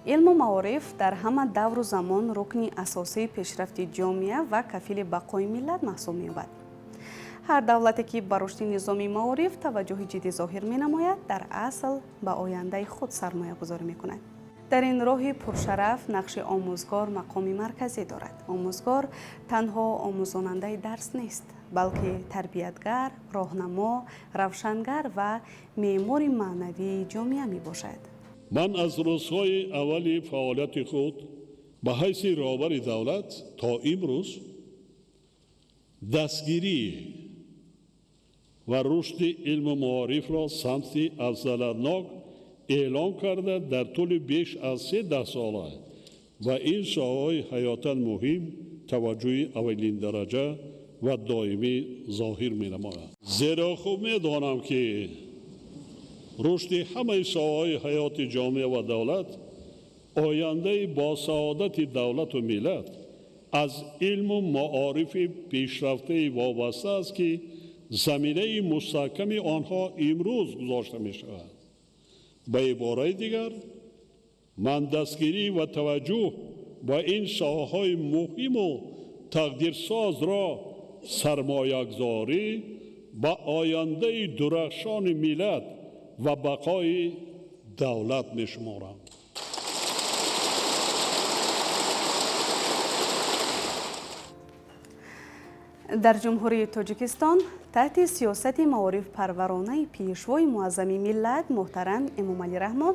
علم و معارف در همه دور و زمان رکن اساسی پیشرفت جامعه و کفیل بقای ملت محسوب می‌یابد. هر دولتی که به رشد نظام معارف توجه جدی ظاهر می‌نماید در اصل به آینده خود سرمایه گذاری می‌کند. در این راه پرشرف نقش آموزگار مقامی مرکزی دارد. آموزگار تنها آموزاننده درس نیست، بلکه تربیتگر، راهنما، روشنگر و معمار معنوی جامعه می باشد. من از روزهای اولی فعالیت خود به حیث رهبر دولت تا امروز دستگیری و رشد علم و معارف را سمتی افضل‌الناک اعلان کرده در طول بیش از 13 ساله و این شاههای حیاتاً مهم توجه اولین درجه و دائمی ظاهر می نماید. زیرا خوب می دانم که رشد همه شاههای حیات جامعه و دولت آینده با سعادت دولت و ملت از علم و معارف پیشرفته وابسته است که زمینه مستحکم آنها امروز گذاشته می شود. به عبارت دیگر من دستگیری و توجه به این شاخه‌های مهم و تقدیرساز را سرمایه‌گذاری به آینده درخشان ملت و بقای دولت می شمارم. در جمهوری تاجیکستان تحت سیاست معارف پرورانه پیشوای معظم ملت محترم امامعلی رحمان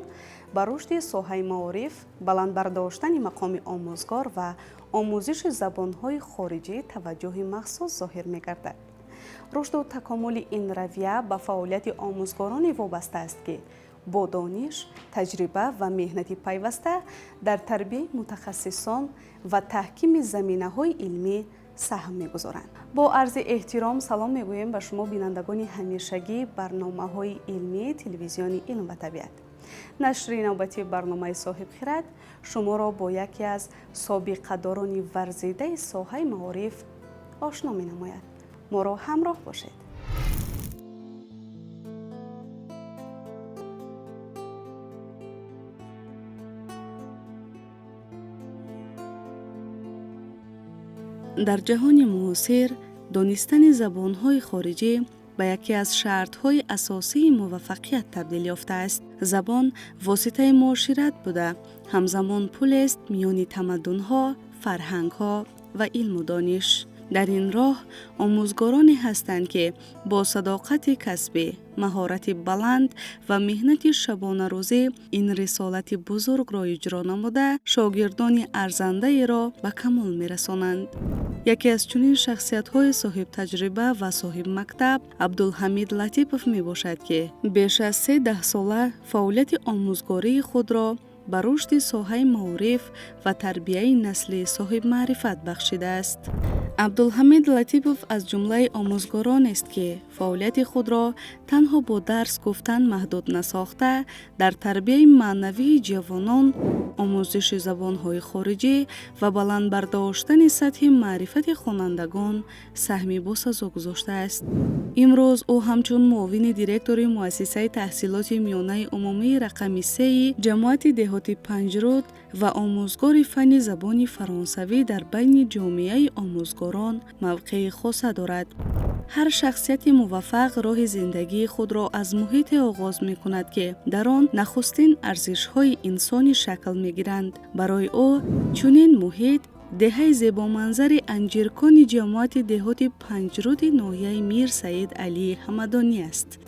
به رشد ساحه معارف، بلند برداشتن مقام آموزگار و آموزش زبانهای خارجی توجه مخصوص ظاهر می گردد. رشد و تکامل این رویه به فعالیت آموزگاران وابسته است که با دانش، تجربه و مهنت پیوسته در تربیت متخصصان و تحکیم زمینه‌های علمی سهم می‌گذارند. با عرض احترام سلام می‌گوییم به شما بینندگان همیشگی برنامه‌های علمی تلویزیون علم و طبیعت. نشر نوبتی برنامه صاحب خرد شما را با یکی از سابقه‌داران ورزیده ساحه معارف آشنا می‌نماید. ما را همراه باشید. در جهان معاصر دانستن زبان‌های خارجی به یکی از شرط‌های اساسی موفقیت تبدیل یافته است. زبان واسطه معاشرت بوده، همزمان پل است میان تمدن‌ها، فرهنگ‌ها و علم و دانش. در این راه آموزگارانی هستند که با صداقت کسبی، مهارت بلند و مهنت شبانه روزی این رسالت بزرگ را اجرا نموده شاگردان ارزنده را به کمال می‌رسانند. یکی از چنین شخصیت‌های صاحب تجربه و صاحب مکتب عبدالحمید لطیپوف می باشد که بیش از 13 ساله فعالیت آموزگاری خود را به رشد ساحه معارف و تربیت نسل صاحب معرفت بخشیده است. عبدالحمید لطیپوف از جمله آموزگاران است که فعالیت خود را تنها با درس گفتن محدود نساخته در تربیت معنوی جوانان، آموزش زبان‌های خارجی و بلند برداشتن سطح معرفت خوانندگان سهمی باسازا گذاشته است. امروز او همچون معاون دیرکتور مؤسسه تحصیلات میانه عمومی رقم 3 جماعت دهاتی پنجرود و آموزگار فن زبان فرانسوی در بین جامعه آموزگاران موقع خاص دارد. هر شخصیت موفق راه زندگی خود را از محیط آغاز می کند که در آن نخستین ارزش‌های انسانی شکل می گیرند. برای او چنین محیط دهه زیبا منظر انجیرکان جماعت دهات پنجرود ناحیه میر سید علی همدانی است.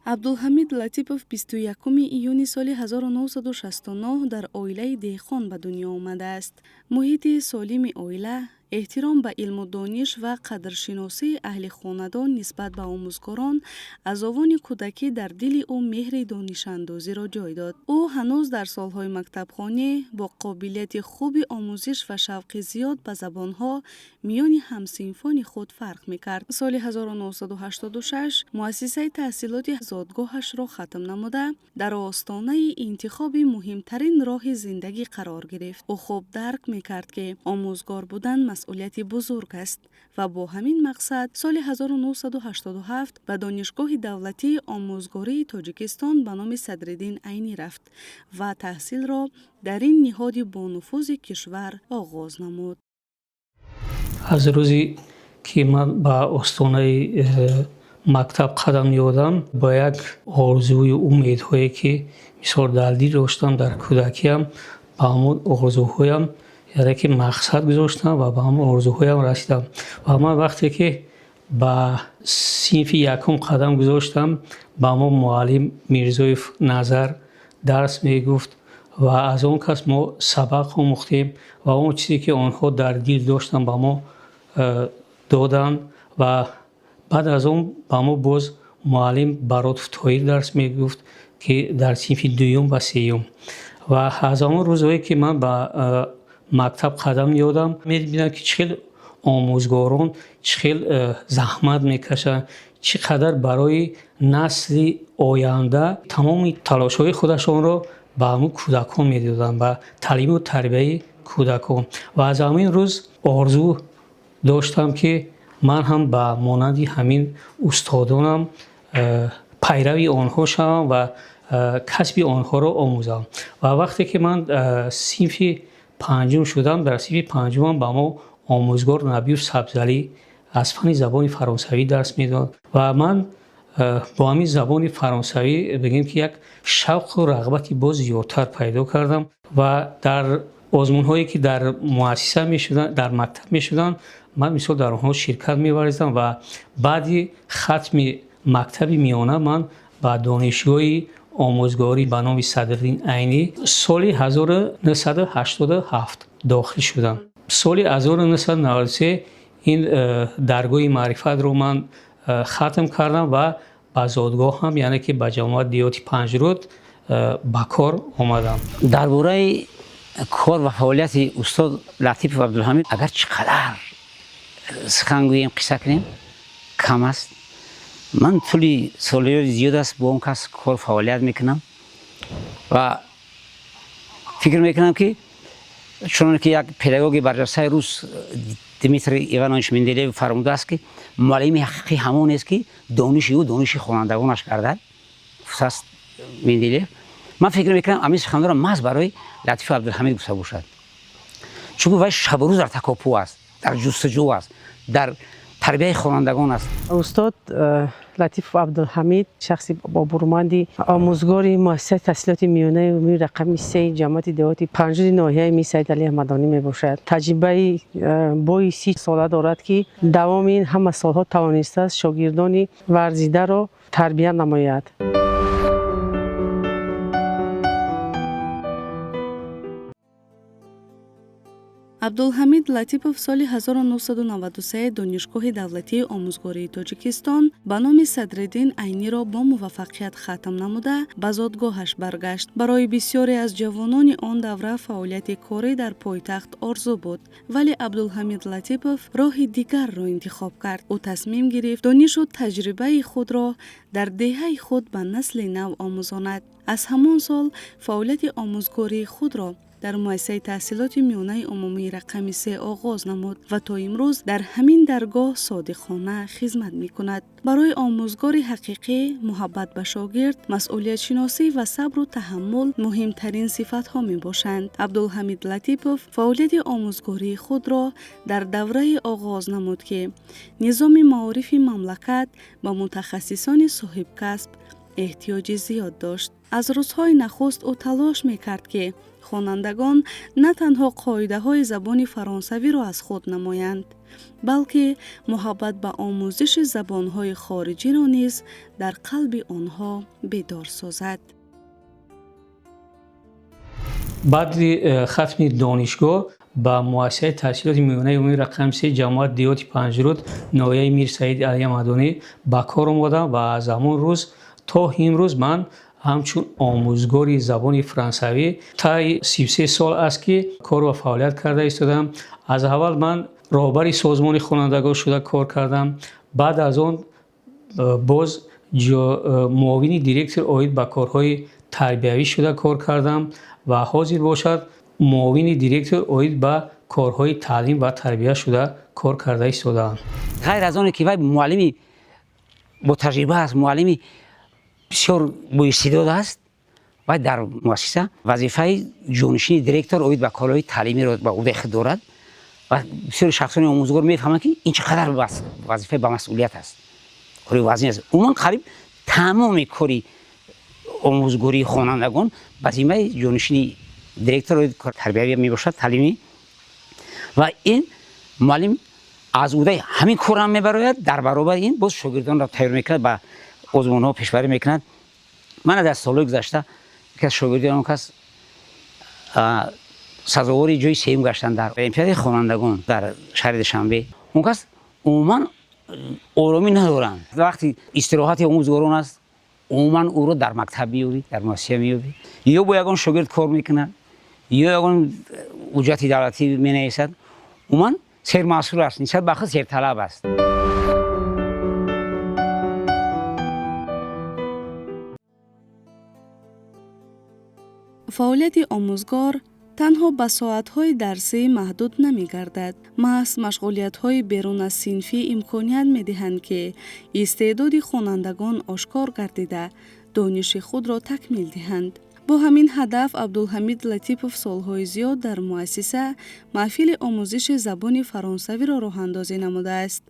عبدالحمید لطیپوف 21 ایون سال 1969 در عائله دهخان به دنیا آمده است. محیط سالم عائله، احترام به علم و دانش و قدرشناسی اهل خاندان نسبت به آموزگاران از آوان کودکی در دل او مهر دانش اندازی را جای داد. او هنوز در سالهای مکتبخانه با قابلیت خوب آموزش و شوق زیاد به زبانها میان همصنفان خود فرق میکرد. سال 1986 مؤسسه تحصیلات زادگاهش را ختم نموده در آستانه انتخاب مهمترین راه زندگی قرار گرفت. او خوب درک میکرد که آموزگار بودن масъулияти бузург аст ва бо ҳамин мақсад соли 1987 ба донишгоҳи давлатии омӯзгории Тоҷикистон ба номи Садриддин Айнӣ рафт ва таҳсилро дар ин ниҳоди бонуфузи кишвар оғоз намуд. аз рӯзи ки ман ба остонаи мактаб қадам ёдам ба як орзуи умедҳое ки мисол дар дил доштам дар кӯдакиам ба ҳамон орзуҳоям яъне ки мақсад гузоштам ва ба ҳамон орзуҳоям расидам. Ва ман вақте ки ба синфи якум қадам гузоштам ба мо муаллим Мирзоев Назар дарс мегуфт ва аз он кас мо сабақ омӯхтем ва он чизе ки онҳо дар дил доштанд ба мо доданд ва баъд аз он ба мо боз муаллим Баротов Тоҳир дарс мегуфт ки дар синфи дуюм ва сеюм. ва аз ҳамон рӯзҳое ки ман ба мактаб қадам ёдам мебинам ки чӣ хел омӯзгорон чӣ хел заҳмат мекашанд, чӣ қадар барои насли оянда тамоми талошҳои худашонро ба ҳамон кӯдакон медоданд, ба таълиму тарбияи кӯдакон. ва аз ҳамин рӯз орзу доштам ки ман ҳам ба монанди ҳамин устодонам пайрави онҳо шавам ва касби онҳоро омӯзам. ва вақте ки ман синфи панҷум шудам, дар синфи панҷумам ба мо омӯзгор Набиев Сабзалӣ аз фанни забони фаронсавӣ дарс медод ва ман бо ҳамин забони фаронсавӣ бигем ки як шавқу рағбати боз зиёдтар пайдо кардам ва дар озмунҳое ки дар муассиса мешуданд, дар мактаб мешуданд, ман мисол дар онҳо ширкат меварзидам ва баъди хатми мактаби миёна ман ба донишгоҳи омӯзгорӣ ба номи Садриддин Айнӣ соли 1987 дохил шудам. соли 1993 ин даргоҳи маърифатро ман хатм кардам ва ба зодгоҳ ҳам яъне ки ба ҷамоати диёти Панҷруд ба кор омадам. дар бораи кор ва фаъолияти устод Латипов Абдулҳамид агар чӣ қадар сухан гӯем, қисса кунем, кам аст. ман тӯли солиёти зиёд аст бо он кас кор фаъолият мекунам ва фикр мекунам ки чуноне ки як педагоги барҷастаи рус Дмитрий Иванович Менделеев фармудааст ки муаллими ҳақиқӣ ҳамонест ки дониши ӯ дониши хонандагонаш гардад. аст Менделеев. ман фикр мекунам ҳамин суханҳоро маҳз барои Латиф Абдулҳамид гуфта бошад, чунки вай шабрӯз дар такоппӯ аст, дар ҷустуҷӯ аст, дар тарбияи хонандагон аст. устод Латиф Абдулҳамид шахси бобурманди омӯзгори муассисаи таҳсилоти миёнаи умумии рақами 3 ҷамоати диёти Панҷруди ноҳияи Мир Саид Алӣ Аҳмадонӣ мебошад. таҷрибаи бои 30 сола дорад ки давоми ин ҳама солҳо тавонистааст шогирдони варзидаро тарбия намояд. абдулҳамид Латипов соли 1993 донишгоҳи давлатии омӯзгории Тоҷикистон ба номи Садриддин Айниро бо муваффақият хатм намуда ба зодгоҳаш баргашт. барои бисёре аз ҷавонони он давра фаъолияти корӣ дар пойтахт орзу буд, вале Абдулҳамид Латипов роҳи дигарро интихоб кард. ӯ тасмим гирифт донишу таҷрибаи худро дар деҳаи худ ба насли нав омӯзонад. аз ҳамон сол фаъолияти омӯзгории худро дар муассисаи таҳсилоти миёнаи умумии рақами 3 оғоз намуд ва то имрӯз дар ҳамин даргоҳ содиқона хизмат мекунад. барои омӯзгори ҳақиқӣ муҳаббат ба шогирд, масъулиятшиносӣ ва сабру таҳаммул муҳимтарин сифатҳо мебошанд. абдулҳамид Латипов фаъолияти омӯзгории худро дар даврае оғоз намуд ки низоми маорифи мамлакат ба мутахассисони соҳибкасб эҳтиёҷи зиёд дошт. аз рӯзҳои нахуст ӯ талош мекард ки хонандагон на танҳо қоидаҳои забони фаронсавиро аз худ намоянд, балки муҳаббат ба омӯзиши забонҳои хориҷиро низ дар қалби онҳо бедор созад. баъди хатми донишгоҳ ба муассисаи таҳсилоти миёнаи умумии рақами 3 ҷамоати диёти Панҷруд ноҳияи Мир Саид Алӣ Аҳмадонӣ ба кор омадам ва аз ҳамон рӯз то имрӯз ман ҳамчун омӯзгори забони фаронсавӣ таи 33 сол аст ки кор ва фаъолият карда истодам. аз аввал ман роҳбари созмони хонандагон шуда кор кардам, баъд аз он боз муовини директор оид ба корҳои тарбиявӣ шуда кор кардам ва ҳозир бошад муовини директор оид ба کارهای تعلیم و تربیت شده کار کرده ایستادند. غیر از آن که وی معلمی با تجربه است، معلمی بسیار با استعداد است و در مؤسسه وظیفه جانشین دیرکتور اوید به کارهای تعلیمی را به عهده خود دارد و بسیار شخصان آموزگار میفهمند که این چقدر وظیفه با مسئولیت است، کاری وزنی است. عموما قریب تمام کاری آموزگاری خوانندگان به ذمه جانشین دیرکتور تربیتی می باشد، تعلیمی، و این معلم از عهده همین کار هم میبراید. در برابر این باز شاگردان را تیار میکند، به آزمون ها پیشبری میکند. من در سالهای گذشته که از شاگردان کس سزاوار جای سوم گشتن در المپیاد خوانندگان در شهر دوشنبه. اون کس عموما آرامی ندارند. وقتی استراحت آموزگاران است عموما او را در مکتب مییابی، در مؤسسه مییابی، یا با یگان شاگرد کار میکنه یا یگان اجرت دولتی مینویسد. عموما سیر مسئول است، نسبت به خود سیر طلب است. فعالیت آموزگار تنها به ساعت‌های درسی محدود نمی‌گردد. محض مشغولیت‌های بیرون از صنفی امکانیت می‌دهند که استعداد خوانندگان آشکار گردیده دانش خود را تکمیل دهند. با همین هدف عبدالحمید لطیپوف سالهای زیاد در مؤسسه محفل آموزش زبان فرانسوی را راه‌اندازی نموده است.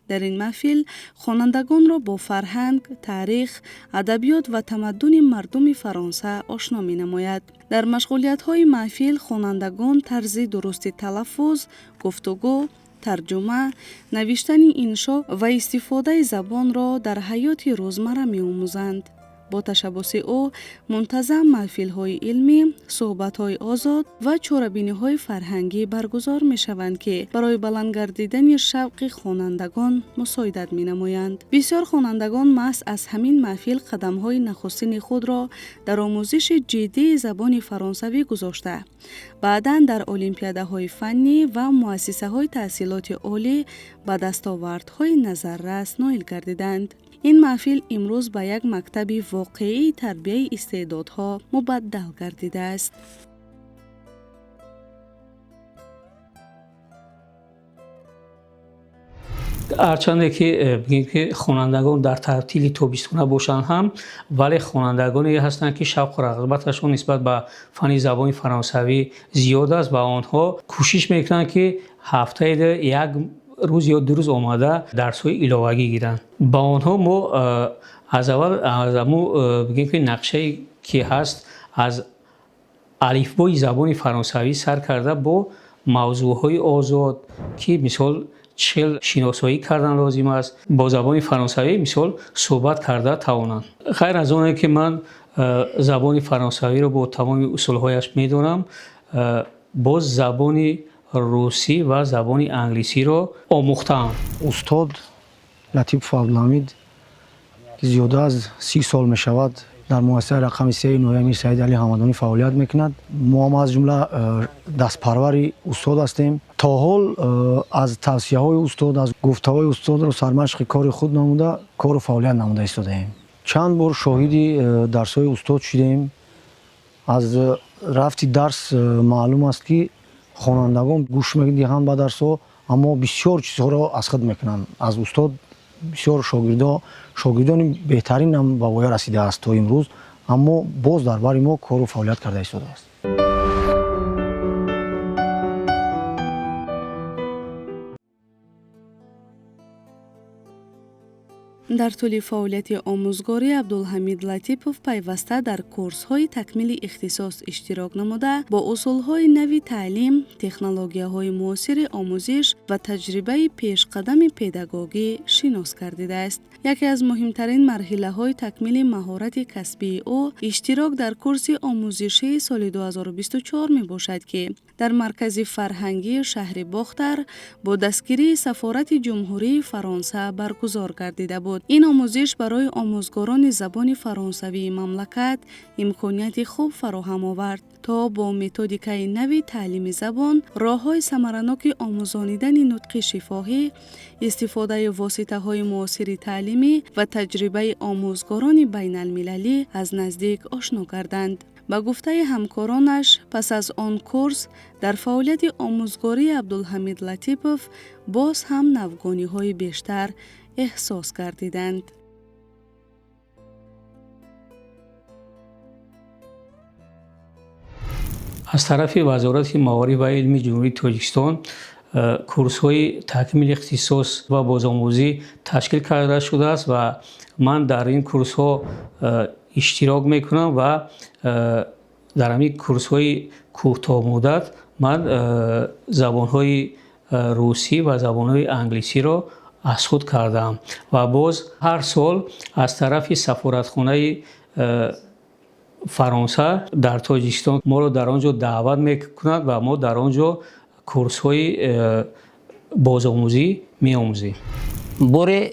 در این محفل خوانندگان را با فرهنگ، تاریخ، ادبیات و تمدن مردم فرانسه آشنا می‌نماید. در مشغولیت‌های محفل خوانندگان طرز درست تلفظ، گفتگو، ترجمه، نوشتن انشا و استفاده زبان را در حیات روزمره می‌آموزند. با تشبث او منتظم محفل‌های علمی، صحبت‌های آزاد و چاره‌بینی‌های فرهنگی برگزار می‌شوند که برای بلند گردیدن شوق خوانندگان مساعدت می‌نمایند. بسیار خوانندگان محض از همین محفل قدم‌های نخستین خود را در آموزش جدی زبان فرانسوی گذاشته بعداً در المپیادهای فنی و مؤسسه‌های تحصیلات عالی به دستاوردهای نظررس نائل گردیدند. این محفل امروز به یک مکتب واقعی تربیت استعدادها مبدل گردیده است. هرچند که بگیم که خوانندگان در تعطیل تابستانه باشند هم، ولی خوانندگانی هستند که شوق و رغبتشون نسبت به فن زبان فرانسوی زیاد است و آنها کوشش میکنند که هفته یک روز یا دو روز آماده درس‌های علاوه‌ای گیرند. با آنها ما از اول بگیم که نقشه که هست از الفبای زبان فرانسوی سر کرده با موضوعهای آزاد که مثال چل شناسایی کردن لازم است، با زبان فرانسوی مثال صحبت کرده توانند. غیر از آنه که من زبان فرانسوی رو با تمام اصولهایش میدونم، باز زبان روسی و زبان انگلیسی رو آموختم. استاد لطیف عبدالحمید که زیاده از 30 سال می شود در مؤسسه رقم 3 نویه امیر سعید علی حمدانی فعالیت میکند. ما هم از جمله دستپروری استاد هستیم. تا حال از توصیه های استاد، از گفته های استاد رو سرمشق کار خود نموده، کار و فعالیت نموده ایستاده ایم. چند بار شاهدی درس های استاد شدیم. از رفتی درس معلوم است که خوانندگان گوش میدهند به درس ها، اما بسیار چیزها را از خود میکنند. از استاد بسیار شاگردان بهترین هم به وای رسیده است تا امروز، اما باز در بر ما کار و فعالیت کرده ایستاده است. در طول فعالیت آموزگاری عبدالحمید لطیپوف پیوسته در کورس‌های تکمیل اختصاص اشتراک نموده با اصول‌های نوی تعلیم، تکنولوژی‌های معاصر آموزش و تجربه پیشقدم پداگوژی شناس گردیده است. یکی از مهمترین مرحله‌های تکمیل مهارت کسبی او اشتراک در کورس آموزشی سال 2024 میباشد که در مرکز فرهنگی شهر باختر با دستگیری سفارت جمهوری فرانسه برگزار گردیده بود. این آموزش برای آموزگاران زبان فرانسوی مملکت امکانیت خوب فراهم آورد تا با متدیکای نوی تعلیم زبان، راه‌های ثمرناک آموزانیدن نطق شفاهی، استفاده واسطه‌های معاصر تعلیمی و تجربه آموزگاران بین المللی از نزدیک آشنا گردند. با گفته همکارانش پس از آن کورس در فعالیت آموزگاری عبدالحمید لطیپوف باز هم نوگانی‌های بیشتر احساس کردیدند. از طرف وزارت معارف و علم جمهوری تاجیکستان کورس‌های تکمیل اختصاص و بازآموزی تشکیل کرده شده است و من در این کورس‌ها اشتراک میکنم و در همین کورس‌های کوتاه مدت من زبان‌های روسی و زبان‌های انگلیسی را از خود کردم و باز هر سال از طرف سفارتخانه فرانسه در تاجیکستان ما را در آنجا دعوت میکنند و ما در آنجا کورس‌های بازآموزی می‌آموزیم. باره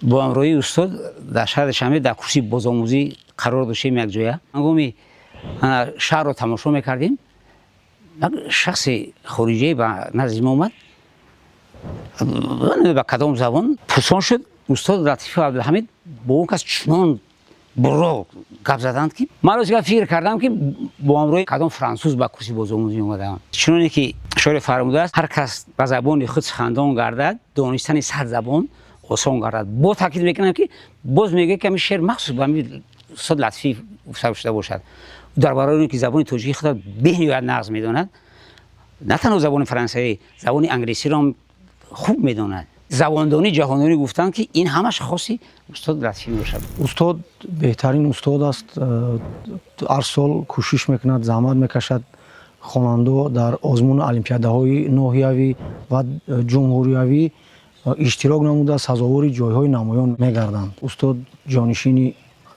با امروی استاد در شهر شمه در کورس بازآموزی قرار داشتیم یک جایه. هنگامی شهر رو تماشا میکردیم یک شخص خارجی به نزد ما اومد به کدام زبان پرسان شد. استاد لطیف عبدالحمید با اون کس چنان برو گپ زدند که من روز فکر کردم که با امروی کدام فرانسوز به کورس بازآموزی اومدم. چنانه که شاعر فرموده است هر کس به زبان خود سخندان گردد دانستن صد زبان آسان گردد. با تاکید میکنم که باز میگه که همین شعر مخصوص به همین استاد لطیفی گفته شده باشد. در برای اینکه زبان تاجیکی خود به نهایت نغز میداند، نه تنها زبان فرانسوی، زبان انگلیسی را هم خوب میداند. زباندانی جهانی گفتند که این همش خاصی استاد لطیفی میباشد. استاد بهترین استاد است. هر سال کوشش میکند، زحمت میکشد. خواننده در آزمون المپیادهای ناحیوی و جمهوریوی اشتراک نموده سزاوار جایهای نمایان میگردند. استاد جانشین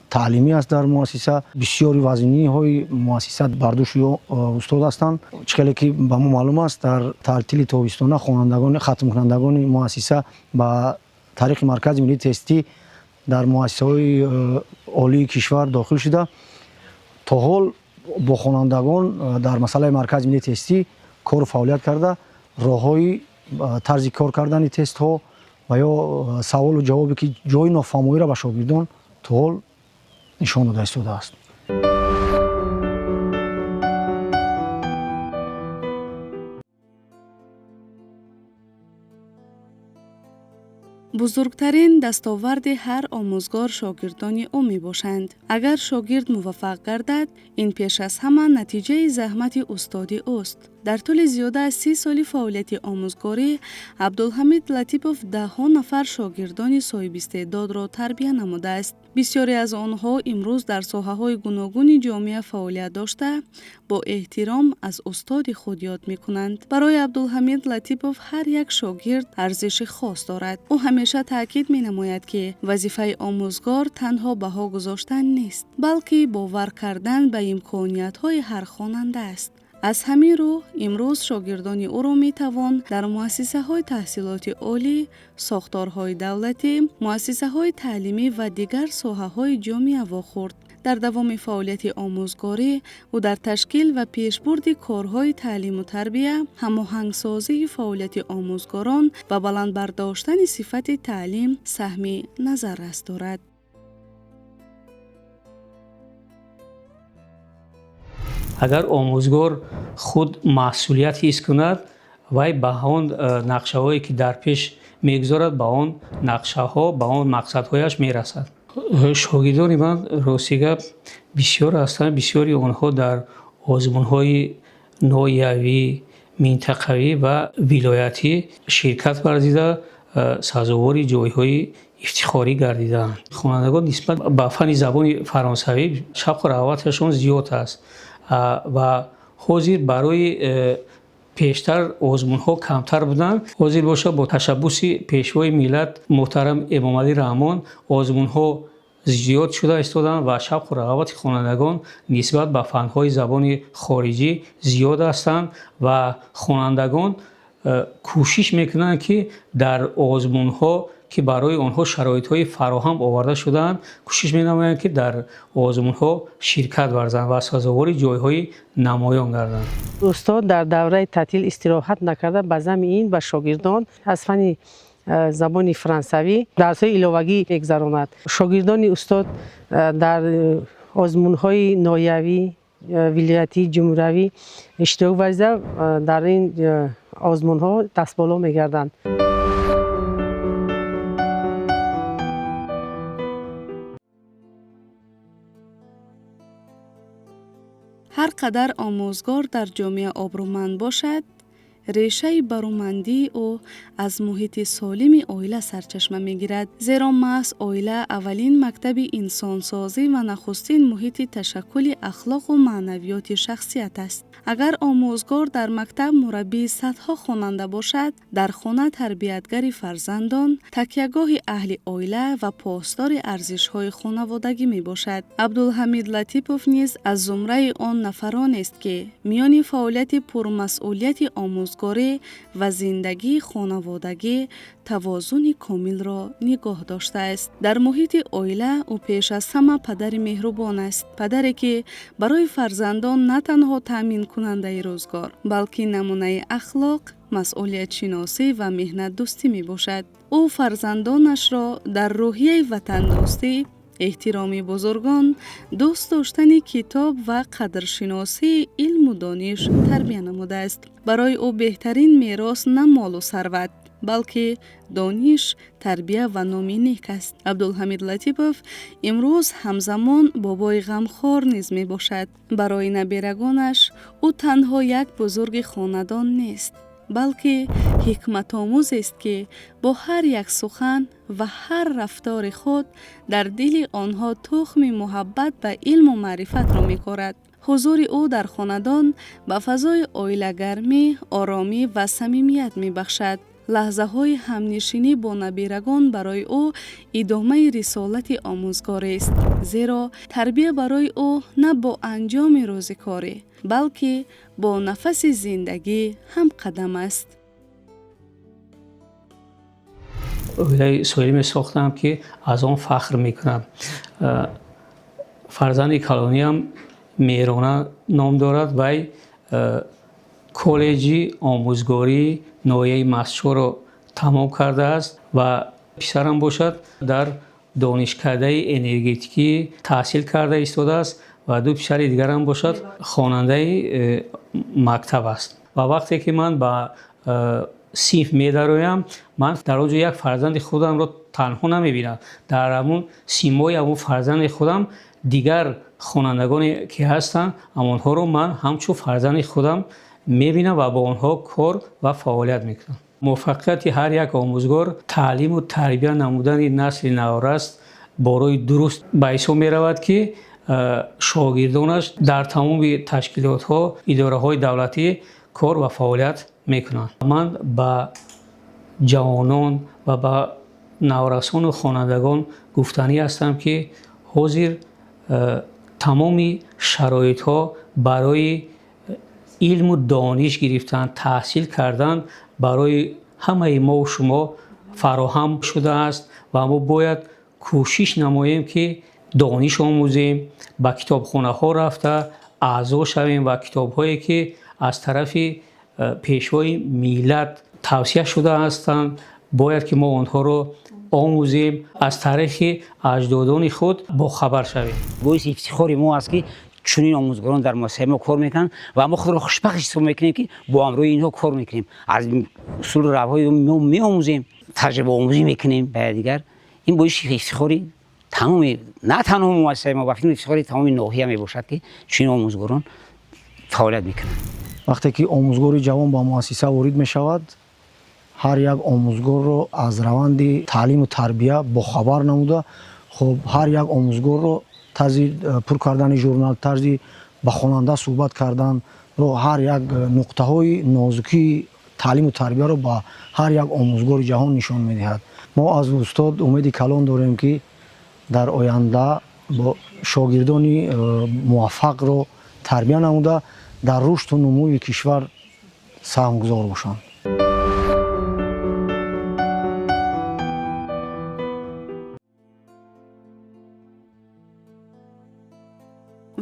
تعلیمی است در مؤسسه. بسیاری وزینه‌های مؤسسه برداشت استاد هستند. چقدر که به ما معلوم است در تعطیل تابستانه خوانندگان ختم کنندگان مؤسسه با طریق مرکز ملی تستی در مؤسسه‌های عالی کشور داخل شده. تا حال با خوانندگان در مسئله مرکز ملی تستی کار فعالیت کرده. راههای طرز کار کردن تست ها و یا سوال و جوابی که جای نافهمایی را به شاگردان تا حال نشان داده استاده است. بزرگترین دستاورد هر آموزگار شاگردان او می باشند. اگر شاگرد موفق گردد، این پیش از همه نتیجه زحمت استادی اوست. در طول زیاده از 30 سال فعالیت آموزگاری، عبدالحمید لطیپوف ده‌ها نفر شاگردان صاحب استعداد را تربیت نموده است. بسیاری از آنها امروز در ساحه‌های گوناگون جامعه فعالیت داشته، با احترام از استاد خود یاد می‌کنند. برای عبدالحمید لطیپوف هر یک شاگرد ارزش خاص دارد. او همیشه تاکید می‌نماید که وظیفه آموزگار تنها بها گذاشتن نیست، بلکه باور کردن به امکانیت‌های هر خواننده است. از همین رو امروز شاگردان او را می توان در مؤسسه های تحصیلات عالی، ساختارهای دولتی، مؤسسه های تعلیمی و دیگر ساحه های جامعه واخورد. در دوام فعالیت آموزگاری و در تشکیل و پیشبرد کارهای تعلیم و تربیت، هماهنگسازی فعالیت آموزگاران و بلند برداشتن صفت تعلیم سهمی نظر رس دارد. اگر آموزگار خود مسئولیت حس کند وی به آن نقشه هایی که در پیش میگذارد به آن نقشه ها به آن مقصدهایش میرسد. شاگردان من راستیگه بسیار هستند. بسیاری آنها در آزمون های ناحیوی، منطقوی و ولایتی شرکت ورزیده سزاوار جایهای افتخاری گردیدند. خوانندگان نسبت به فن زبان فرانسوی شوق و رغبتشان زیاد است و حاضر برای پیشتر آزمون ها کمتر بودن. حاضر باشه با تشبوس پیشوای ملت محترم امام علی رحمان آزمون ها زیاد شده استادن و شوق و رغبت خوانندگان نسبت به فن های زبان خارجی زیاد هستند و خوانندگان کوشش میکنند که در آزمون ها که برای آنها شرایط های فراهم آورده شدند کوشش می‌نمایند که در آزمون ها شرکت ورزند و سزاوار جایهای نمایان گردند. استاد در دوره تعطیل استراحت نکرده به زمین این به شاگردان از فن زبان فرانسوی درس‌های علاوه‌ای می‌گذراند. شاگردان استاد در آزمون‌های ناحیوی ولایتی جمهوری اشتراک ورزیده در این آزمون ها دست بالا میگردند. هر قدر آموزگار در جامعه آبرومند باشد، ریشه برومندی او از محیط سالم عائله سرچشمه میگیرد، زیرا محض عائله اولین مکتب انسانسازی و نخستین محیط تشکل اخلاق و معنویات شخصیت است. اگر آموزگار در مکتب مربی صدها خواننده باشد، در خانه تربیتگر فرزندان، تکیهگاه اهل عائله و پاسدار ارزش‌های خانوادگی می باشد. عبدالحمید لطیپوف نیز از زمره آن نفران است که میان فعالیت پرمسئولیت آموزگاری و زندگی خانوادگی توازن کامل را نگاه داشته است. در محیط عائله او پیش از همه پدر مهربان است، پدری که برای فرزندان نه تنها تامین کننده روزگار بلکه نمونه اخلاق، مسئولیت شناسی و مهنت دوستی می باشد. او فرزندانش را در روحیه وطن دوستی، احترام بزرگان، دوست داشتن کتاب و قدرشناسی علم و دانش تربیت نموده است. برای او بهترین میراث نه مال و ثروت بلکه دانش، تربیت و نام نیک است. عبدالحمید لطیپوف امروز همزمان بابای غمخوار نیز می باشد. برای نبیرگانش او تنها یک بزرگ خاندان نیست، بلکه حکمت آموز است که با هر یک سخن و هر رفتار خود در دل آنها تخم محبت و علم و معرفت را می کارد. حضور او در خاندان به فضای عائله گرمی، آرامی و صمیمیت می بخشد. لحظه های همنشینی با نبیرگان برای او ادامه رسالت آموزگاری است، زیرا تربیت برای او نه با انجام روزکاری بلکه با نفس زندگی هم قدم است. عائله سالم ساختم که از آن فخر میکنم. فرزند کلانی هم میرانه نام دارد و کالجی آموزگاری نوعی مسچو را تمام کرده است و پسرم باشد در دانشکده انرژتیکی تحصیل کرده ایستاده است و دو پسر دیگرم باشد خواننده مکتب است. و وقتی که من با صنف می‌درایم، من در آنجا یک فرزند خودم را تنها نمی‌بینم. در همون سیمای همون فرزند خودم دیگر خوانندگانی که هستند، آنها رو من همچون فرزند خودم می‌بینم و با آنها کار و فعالیت می‌کنم. موفقیت هر یک آموزگار تعلیم و تربیت نمودن نسل نو است برای درست باعث می‌رود که شاگردانش در تمام تشکیلات‌ها، اداره‌های دولتی کار و فعالیت می‌کنند. من با جوانان و با نورسان و خوانندگان گفتنی هستم که حاضر تمام شرایط‌ها برای علم و دانش گرفتن، تحصیل کردن برای همه ما و شما فراهم شده است و ما باید کوشش نماییم که دانش آموزیم، با کتابخانه ها رفته اعضا شویم و کتاب هایی که از طرف پیشوای ملت توصیه شده هستند باید که ما آنها رو آموزیم، از طریق اجدادان خود با خبر شویم. باعث افتخار ما است که چنین آموزگاران در مؤسسه ما کار میکنن و ما خود را خوشبخت حساب میکنیم که با امروی اینها کار میکنیم، از اصول روهای ما میآموزیم، تجربه آموزی میکنیم به دیگر. این باعث افتخاری تمام نه تنها مؤسسه ما بلکه افتخاری تمام ناحیه می باشد که چنین آموزگاران فعالیت میکنن. وقتی که آموزگار جوان با مؤسسه وارد می شود، هر یک آموزگار رو از روند تعلیم و تربیت با خبر نموده، خب هر یک آموزگار رو طرز پر کردن ژورنال، طرز با خواننده صحبت کردن رو، هر یک نقطه های نازکی تعلیم و تربیت رو با هر یک آموزگار جهان نشان میدهد. ما از استاد امید کلان داریم که در آینده با شاگردانی موفق رو تربیت نموده در رشد و نموی کشور سهمگذار باشند.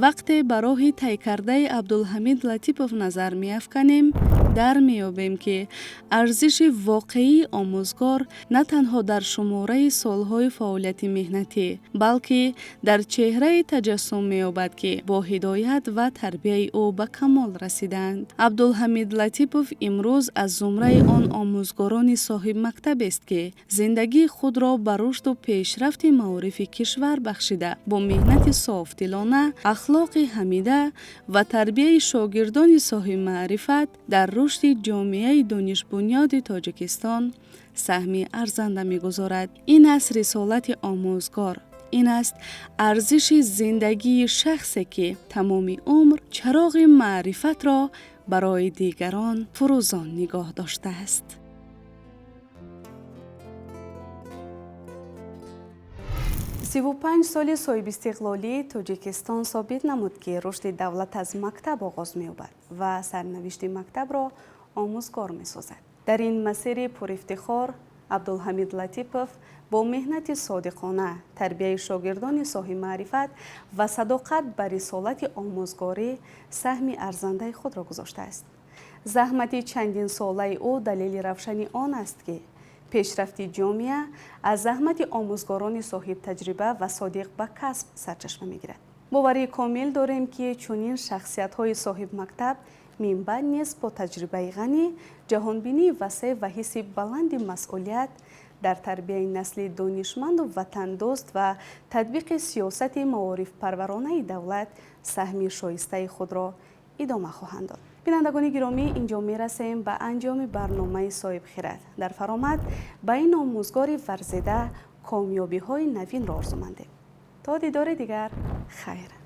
وقتی به راه طی کرده عبدالحمید لطیپوف نظر می‌افکنیم، در می‌یابیم که ارزش واقعی آموزگار نه تنها در شماره سالهای فعالیت مهنتی، بلکه در چهره تجسم می‌یابد که با هدایت و تربیت او به کمال رسیدند. عبدالحمید لطیپوف امروز از زمره آن آموزگاران صاحب مکتب است که زندگی خود را به رشد و پیشرفت معارف کشور بخشیده، با مهنت صافدلانه، اخلاق حمیده و تربیت شاگردان صاحب معرفت در رشد جامعه دانش بنیاد تاجیکستان سهمی ارزنده می‌گذارد. این است رسالت آموزگار. این است ارزش زندگی شخصی که تمام عمر چراغ معرفت را برای دیگران فروزان نگاه داشته است. 35 سال صاحب استقلالی تاجیکستان ثابت نمود که رشد دولت از مکتب آغاز می‌یابد و سرنوشت مکتب را آموزگار می‌سازد. در این مسیر پر افتخار، عبدالحمید لطیپوف با مهنت صادقانه، تربیت شاگردان صاحب معرفت و صداقت بر رسالت آموزگاری سهم ارزنده خود را گذاشته است. زحمت چندین ساله او دلیل روشنی آن است که پیشرفت جامعه از زحمت آموزگاران صاحب تجربه و صادق به کسب سرچشمه می‌گیرد. باوری کامل داریم که چنین شخصیت‌های صاحب مکتب منبع نیز با تجربه غنی، جهانبینی وسیع و حس بلند مسئولیت در تربیت نسل دانشمند و وطن دوست و تطبیق سیاست معارف پرورانه دولت سهم شایسته خود را ادامه خواهند داد. بینندگان گرامی، اینجا میرسیم به انجام برنامه صاحب خیرت. در فرامد به این آموزگار ورزیده کامیابی های نوین را آرزو مندیم. تا دیدار دیگر، خیر.